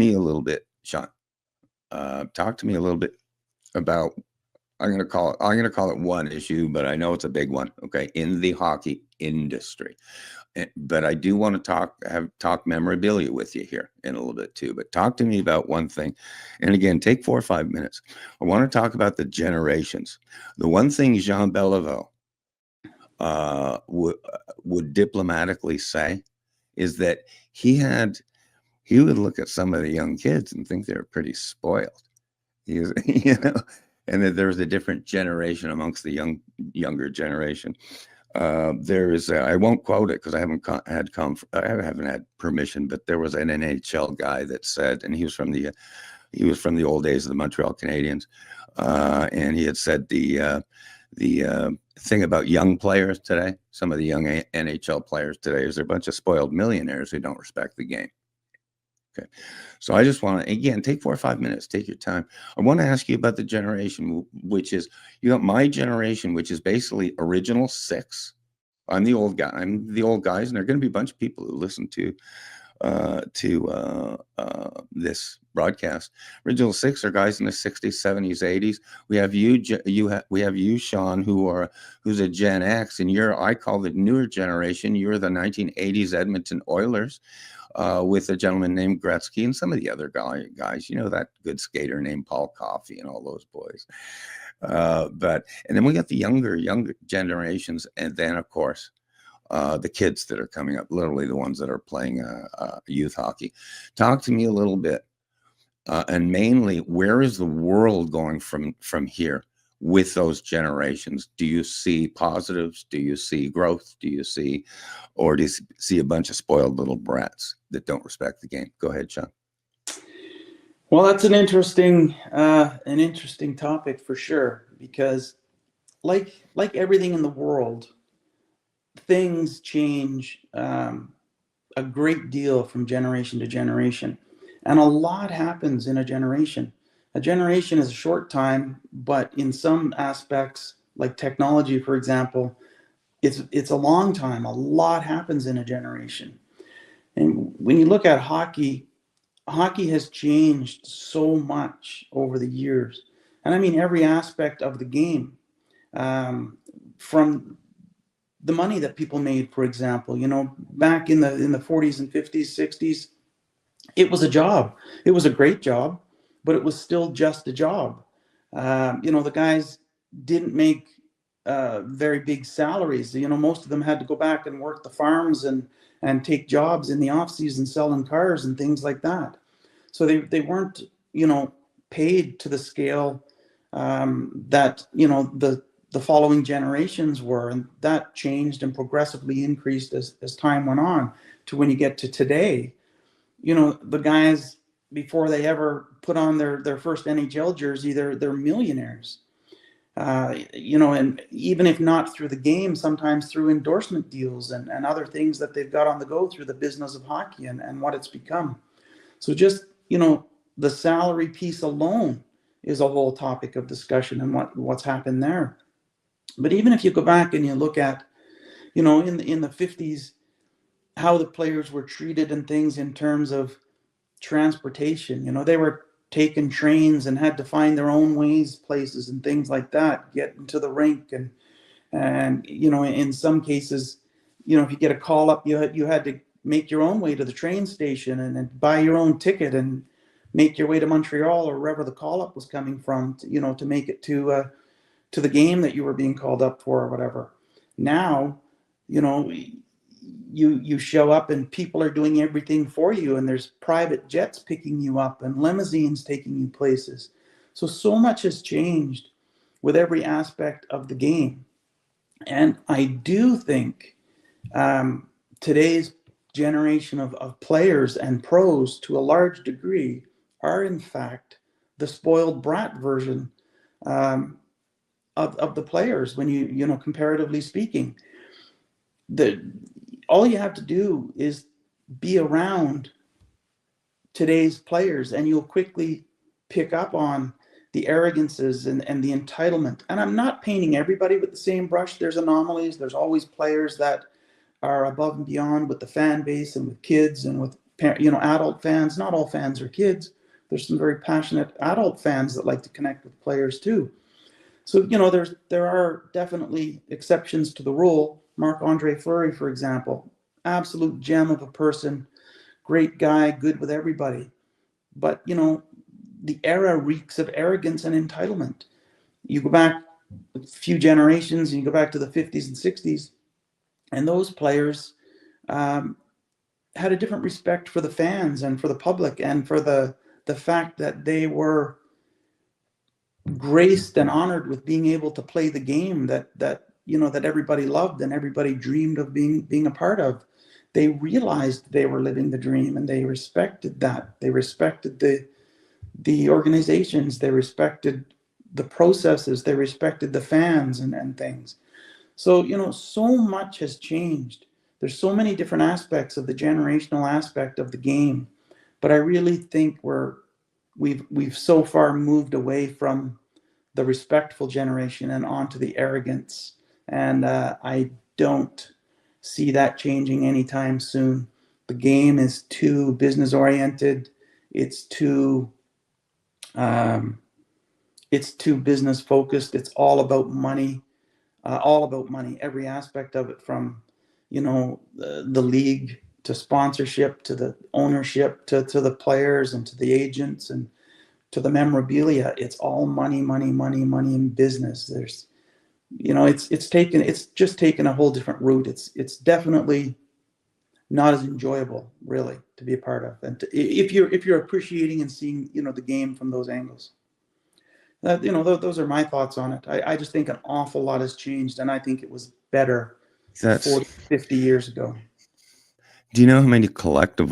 me a little bit, Shawn. Talk to me a little bit about, I'm going to call it one issue, but I know it's a big one, okay, in the hockey industry. But I do want to talk memorabilia with you here in a little bit too. But talk to me about one thing. And again, take 4 or 5 minutes. I want to talk about the generations. The one thing Jean Beliveau would diplomatically say is that he would look at some of the young kids and think they're pretty spoiled. You know, and that there's a different generation amongst the younger generation. I won't quote it because I haven't had permission, but there was an NHL guy that said, and he was from the old days of the Montreal Canadiens, and he had said the thing about young players today, some of the young NHL players today, is they're a bunch of spoiled millionaires who don't respect the game. Okay, so I just want to, again, take 4 or 5 minutes, take your time. I want to ask you about the generation, which is, you got my generation, which is basically original 6. I'm the old guy. I'm the old guys, and there are going to be a bunch of people who listen to this broadcast. Original 6 are guys in the 60s, 70s, 80s. We have you, Shawn, who's a Gen X, and I call the newer generation. You're the 1980s Edmonton Oilers. With a gentleman named Gretzky and some of the other guys, that good skater named Paul Coffey and all those boys. And then we got the younger generations, and then of course the kids that are coming up, literally the ones that are playing youth hockey. Talk to me a little bit, and mainly, where is the world going from here with those generations? Do you see positives? Do you see growth? Do you see a bunch of spoiled little brats that don't respect the game? Go ahead, Shawn. Well, that's an interesting topic for sure, because like everything in the world, things change a great deal from generation to generation, and a lot happens in a generation. A generation is a short time, but in some aspects, like technology, for example, it's a long time. A lot happens in a generation. And when you look at hockey has changed so much over the years. And I mean every aspect of the game, from the money that people made, for example, back in the 40s and 50s, 60s, it was a job. It was a great job, but it was still just a job. The guys didn't make very big salaries. Most of them had to go back and work the farms and take jobs in the off season selling cars and things like that. So they weren't, paid to the scale that, the following generations were. And that changed and progressively increased as time went on to when you get to today. The guys, before they ever put on their first NHL jersey, they're millionaires. And even if not through the game, sometimes through endorsement deals and other things that they've got on the go through the business of hockey and what it's become. So just, the salary piece alone is a whole topic of discussion and what's happened there. But even if you go back and you look at, in the 50s, how the players were treated and things in terms of transportation, they were taking trains and had to find their own ways, places and things like that, get into the rink. And in some cases, if you get a call up, you had to make your own way to the train station and buy your own ticket and make your way to Montreal or wherever the call up was coming from, to make it to the game that you were being called up for or whatever. Now, you show up and people are doing everything for you, and there's private jets picking you up and limousines taking you places. So much has changed with every aspect of the game. And I do think today's generation of players and pros, to a large degree, are in fact the spoiled brat version of the players. When you comparatively speaking, all you have to do is be around today's players and you'll quickly pick up on the arrogances and the entitlement. And I'm not painting everybody with the same brush. There's anomalies. There's always players that are above and beyond with the fan base and with kids and with adult fans. Not all fans are kids. There's some very passionate adult fans that like to connect with players too. So, there are definitely exceptions to the rule. Marc-Andre Fleury, for example, absolute gem of a person, great guy, good with everybody. But, the era reeks of arrogance and entitlement. You go back a few generations, and you go back to the 50s and 60s, and those players had a different respect for the fans and for the public and for the fact that they were graced and honored with being able to play the game that everybody loved and everybody dreamed of being a part of. They realized they were living the dream, and they respected that. They respected the organizations, they respected the processes, they respected the fans and things. So, so much has changed. There's so many different aspects of the generational aspect of the game, but I really think we've so far moved away from the respectful generation and onto the arrogance. And I don't see that changing anytime soon. The game is too business oriented. It's too business focused. It's all about money. Every aspect of it, from the league to sponsorship to the ownership to the players and to the agents and to the memorabilia. It's all money, money, money, money in business. There's it's just taken a whole different route. It's definitely not as enjoyable, really, to be a part of, and if you're appreciating and seeing the game from those angles. Those are my thoughts on it. I just think an awful lot has changed, and I think it was better 40, 50 years ago. Do you know how many collectibles